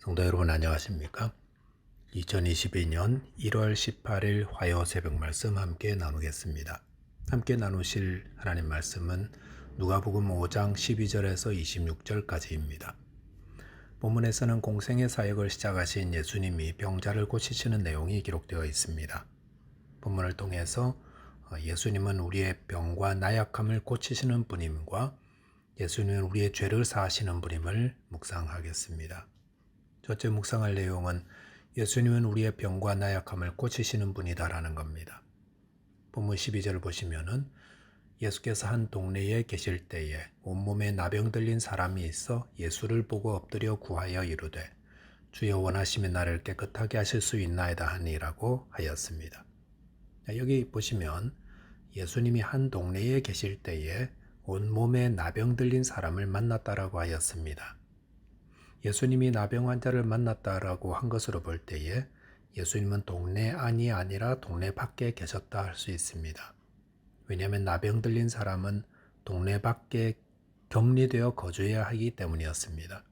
성도 여러분 안녕하십니까? 2022년 1월 18일 화요 새벽 말씀 함께 나누겠습니다. 함께 나누실 하나님 말씀은 누가복음 5장 12절에서 26절까지입니다. 본문에서는 공생의 사역을 시작하신 예수님이 병자를 고치시는 내용이 기록되어 있습니다. 본문을 통해서 예수님은 우리의 병과 나약함을 고치시는 분임과 예수님은 우리의 죄를 사하시는 분임을 묵상하겠습니다. 첫째 묵상할 내용은 예수님은 우리의 병과 나약함을 고치시는 분이다라는 겁니다. 본문 12절을 보시면은 예수께서 한 동네에 계실 때에 온몸에 나병 들린 사람이 있어 예수를 보고 엎드려 구하여 이르되 주여 원하시면 나를 깨끗하게 하실 수 있나이다 하니라고 하였습니다. 여기 보시면 예수님이 한 동네에 계실 때에 온몸에 나병 들린 사람을 만났다라고 하였습니다. 예수님이 나병 환자를 만났다라고 한 것으로 볼 때에 예수님은 동네 안이 아니라 동네 밖에 계셨다 할 수 있습니다. 왜냐하면 나병 들린 사람은 동네 밖에 격리되어 거주해야 하기 때문이었습니다.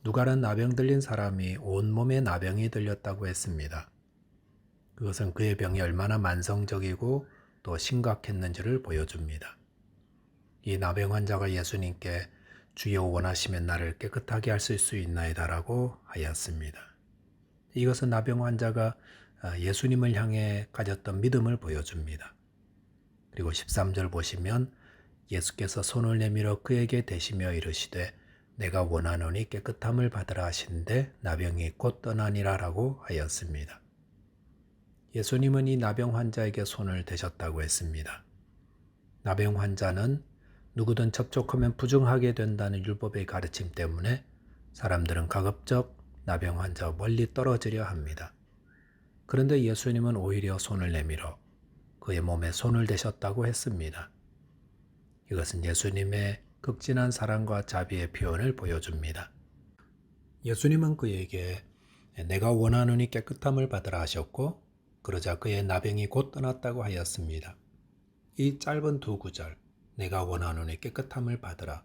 누가는 나병 들린 사람이 온몸에 나병이 들렸다고 했습니다. 그것은 그의 병이 얼마나 만성적이고 또 심각했는지를 보여줍니다. 이 나병 환자가 예수님께 주여 원하시면 나를 깨끗하게 하실 수 있나이다라고 하였습니다. 이것은 나병 환자가 예수님을 향해 가졌던 믿음을 보여줍니다. 그리고 13절 보시면 예수께서 손을 내밀어 그에게 대시며 이르시되 내가 원하노니 깨끗함을 받으라 하신데 나병이 곧 떠나니라라고 하였습니다. 예수님은 이 나병 환자에게 손을 대셨다고 했습니다. 나병 환자는 누구든 접촉하면 부정하게 된다는 율법의 가르침 때문에 사람들은 가급적 나병 환자와 멀리 떨어지려 합니다. 그런데 예수님은 오히려 손을 내밀어 그의 몸에 손을 대셨다고 했습니다. 이것은 예수님의 극진한 사랑과 자비의 표현을 보여줍니다. 예수님은 그에게 내가 원하노니 깨끗함을 받으라 하셨고 그러자 그의 나병이 곧 떠났다고 하였습니다. 이 짧은 두 구절 내가 원하노니 깨끗함을 받으라.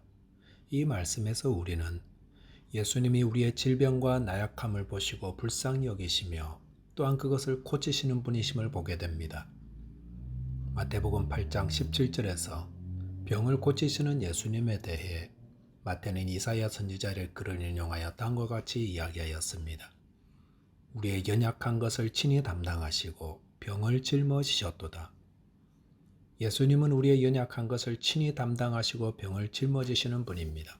이 말씀에서 우리는 예수님이 우리의 질병과 나약함을 보시고 불쌍히 여기시며 또한 그것을 고치시는 분이심을 보게 됩니다. 마태복음 8장 17절에서 병을 고치시는 예수님에 대해 마태는 이사야 선지자의 글을 인용하여 다음과 같이 이야기하였습니다. 우리의 연약한 것을 친히 담당하시고 병을 짊어지셨도다. 예수님은 우리의 연약한 것을 친히 담당하시고 병을 짊어지시는 분입니다.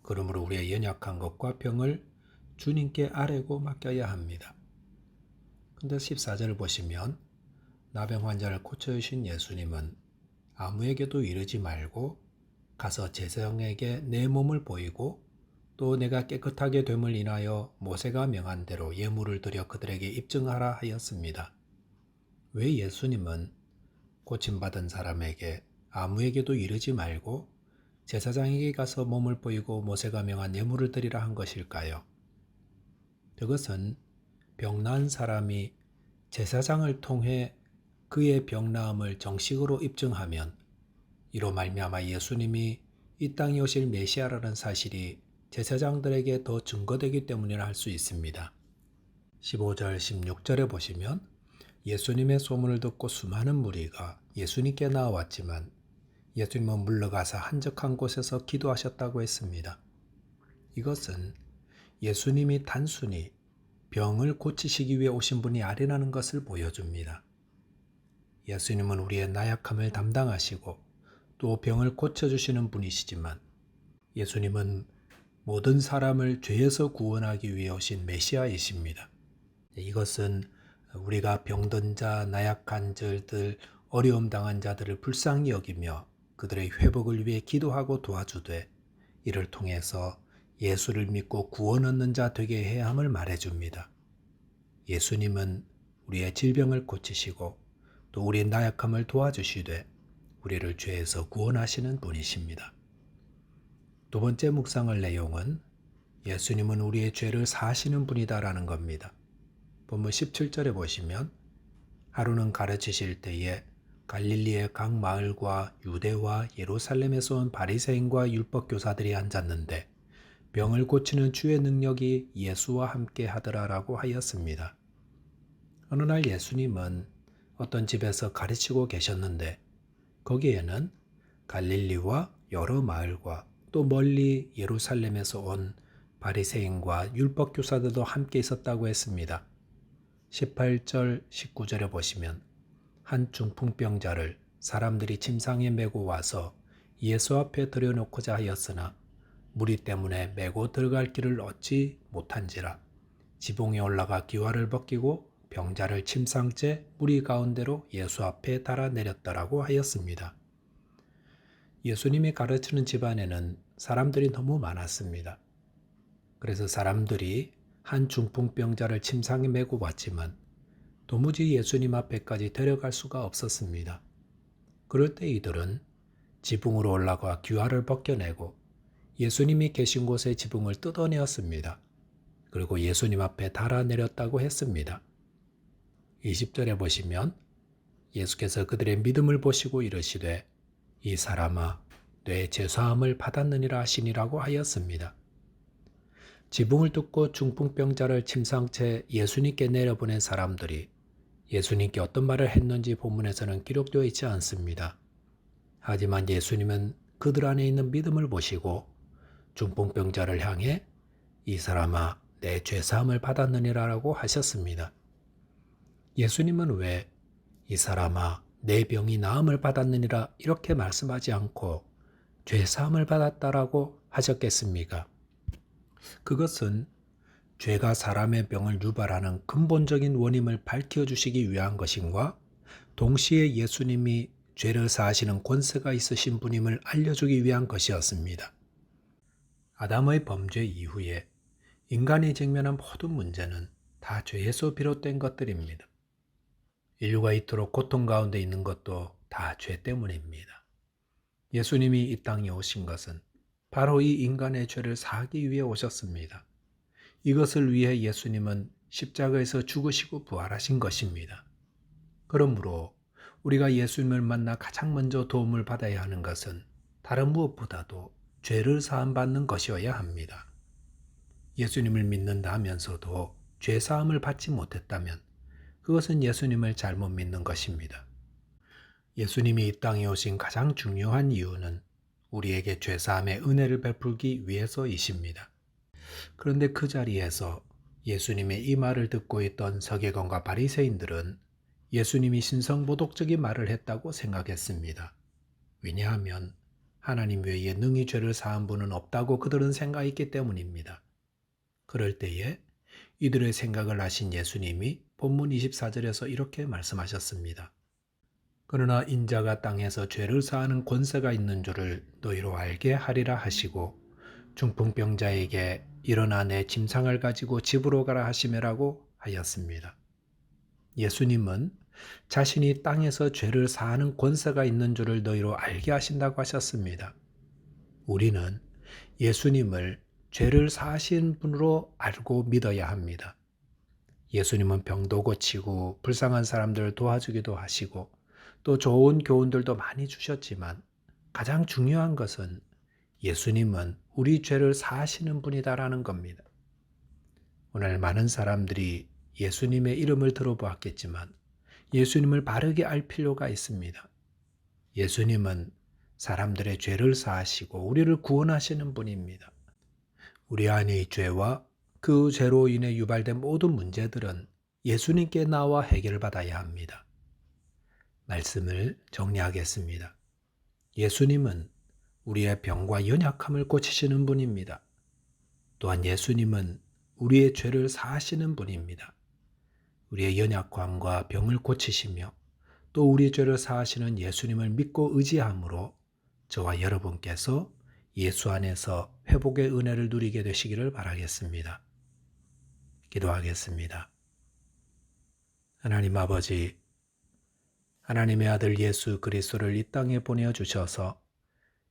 그러므로 우리의 연약한 것과 병을 주님께 아뢰고 맡겨야 합니다. 근데 14절을 보시면 나병 환자를 고쳐주신 예수님은 아무에게도 이르지 말고 가서 제사장에게 내 몸을 보이고 또 내가 깨끗하게 됨을 인하여 모세가 명한 대로 예물을 드려 그들에게 입증하라 하였습니다. 왜 예수님은 고침받은 사람에게 아무에게도 이르지 말고 제사장에게 가서 몸을 보이고 모세가 명한 예물을 드리라 한 것일까요? 그것은 병난 사람이 제사장을 통해 그의 병나음을 정식으로 입증하면 이로 말미암아 예수님이 이 땅에 오실 메시아라는 사실이 제사장들에게 더 증거되기 때문이라 할 수 있습니다. 15절 16절에 보시면 예수님의 소문을 듣고 수많은 무리가 예수님께 나왔지만 예수님은 물러가서 한적한 곳에서 기도하셨다고 했습니다. 이것은 예수님이 단순히 병을 고치시기 위해 오신 분이 아니라는 것을 보여줍니다. 예수님은 우리의 나약함을 담당하시고 또 병을 고쳐주시는 분이시지만 예수님은 모든 사람을 죄에서 구원하기 위해 오신 메시아이십니다. 이것은 우리가 병든 자, 나약한 자들, 어려움 당한 자들을 불쌍히 여기며 그들의 회복을 위해 기도하고 도와주되 이를 통해서 예수를 믿고 구원 얻는 자 되게 해야 함을 말해줍니다. 예수님은 우리의 질병을 고치시고 또 우리의 나약함을 도와주시되 우리를 죄에서 구원하시는 분이십니다. 두 번째 묵상할 내용은 예수님은 우리의 죄를 사하시는 분이다라는 겁니다. 본문 17절에 보시면 하루는 가르치실 때에 갈릴리의 각 마을과 유대와 예루살렘에서 온 바리새인과 율법 교사들이 앉았는데 병을 고치는 주의 능력이 예수와 함께 하더라라고 하였습니다. 어느 날 예수님은 어떤 집에서 가르치고 계셨는데 거기에는 갈릴리와 여러 마을과 또 멀리 예루살렘에서 온 바리새인과 율법 교사들도 함께 있었다고 했습니다. 18절, 19절에 보시면 한 중풍병자를 사람들이 침상에 메고 와서 예수 앞에 들여놓고자 하였으나 무리 때문에 메고 들어갈 길을 얻지 못한지라 지붕에 올라가 기와를 벗기고 병자를 침상째 무리 가운데로 예수 앞에 달아내렸더라고 하였습니다. 예수님이 가르치는 집안에는 사람들이 너무 많았습니다. 그래서 사람들이 한 중풍병자를 침상에 메고 왔지만 도무지 예수님 앞에까지 데려갈 수가 없었습니다. 그럴 때 이들은 지붕으로 올라가 귀화를 벗겨내고 예수님이 계신 곳의 지붕을 뜯어내었습니다. 그리고 예수님 앞에 달아내렸다고 했습니다. 20절에 보시면 예수께서 그들의 믿음을 보시고 이르시되 이 사람아 내 죄사함을 받았느니라 하시니라고 하였습니다. 지붕을 뚫고 중풍병자를 침상채 예수님께 내려보낸 사람들이 예수님께 어떤 말을 했는지 본문에서는 기록되어 있지 않습니다. 하지만 예수님은 그들 안에 있는 믿음을 보시고 중풍병자를 향해 이 사람아 내 죄사함을 받았느니라라고 하셨습니다. 예수님은 왜 이 사람아 내 병이 나음을 받았느니라 이렇게 말씀하지 않고 죄사함을 받았다라고 하셨겠습니까? 그것은 죄가 사람의 병을 유발하는 근본적인 원인을 밝혀주시기 위한 것인가 동시에 예수님이 죄를 사하시는 권세가 있으신 분임을 알려주기 위한 것이었습니다. 아담의 범죄 이후에 인간이 직면한 모든 문제는 다 죄에서 비롯된 것들입니다. 인류가 이토록 고통 가운데 있는 것도 다 죄 때문입니다. 예수님이 이 땅에 오신 것은 바로 이 인간의 죄를 사하기 위해 오셨습니다. 이것을 위해 예수님은 십자가에서 죽으시고 부활하신 것입니다. 그러므로 우리가 예수님을 만나 가장 먼저 도움을 받아야 하는 것은 다른 무엇보다도 죄를 사함받는 것이어야 합니다. 예수님을 믿는다 하면서도 죄 사함을 받지 못했다면 그것은 예수님을 잘못 믿는 것입니다. 예수님이 이 땅에 오신 가장 중요한 이유는 우리에게 죄 사함의 은혜를 베풀기 위해서이십니다. 그런데 그 자리에서 예수님의 이 말을 듣고 있던 서기관과 바리새인들은 예수님이 신성모독적인 말을 했다고 생각했습니다. 왜냐하면 하나님 외에 능히 죄를 사한 분은 없다고 그들은 생각했기 때문입니다. 그럴 때에 이들의 생각을 아신 예수님이 본문 24절에서 이렇게 말씀하셨습니다. 그러나 인자가 땅에서 죄를 사하는 권세가 있는 줄을 너희로 알게 하리라 하시고 중풍병자에게 일어나 내 침상을 가지고 집으로 가라 하시매라고 하였습니다. 예수님은 자신이 땅에서 죄를 사하는 권세가 있는 줄을 너희로 알게 하신다고 하셨습니다. 우리는 예수님을 죄를 사하신 분으로 알고 믿어야 합니다. 예수님은 병도 고치고 불쌍한 사람들을 도와주기도 하시고 또 좋은 교훈들도 많이 주셨지만 가장 중요한 것은 예수님은 우리 죄를 사하시는 분이다라는 겁니다. 오늘 많은 사람들이 예수님의 이름을 들어보았겠지만 예수님을 바르게 알 필요가 있습니다. 예수님은 사람들의 죄를 사하시고 우리를 구원하시는 분입니다. 우리 안의 죄와 그 죄로 인해 유발된 모든 문제들은 예수님께 나와 해결받아야 합니다. 말씀을 정리하겠습니다. 예수님은 우리의 병과 연약함을 고치시는 분입니다. 또한 예수님은 우리의 죄를 사하시는 분입니다. 우리의 연약함과 병을 고치시며 또 우리 죄를 사하시는 예수님을 믿고 의지함으로 저와 여러분께서 예수 안에서 회복의 은혜를 누리게 되시기를 바라겠습니다. 기도하겠습니다. 하나님 아버지, 하나님의 아들 예수 그리스도를 이 땅에 보내주셔서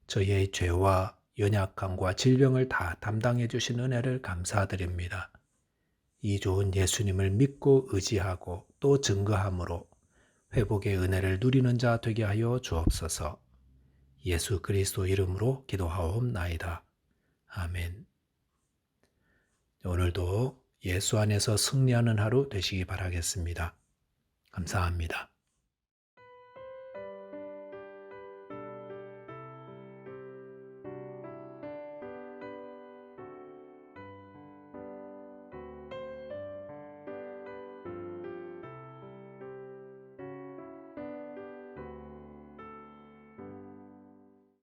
저희의 죄와 연약함과 질병을 다 담당해 주신 은혜를 감사드립니다. 이 좋은 예수님을 믿고 의지하고 또 증거함으로 회복의 은혜를 누리는 자 되게 하여 주옵소서. 예수 그리스도 이름으로 기도하옵나이다. 아멘. 오늘도 예수 안에서 승리하는 하루 되시기 바라겠습니다. 감사합니다.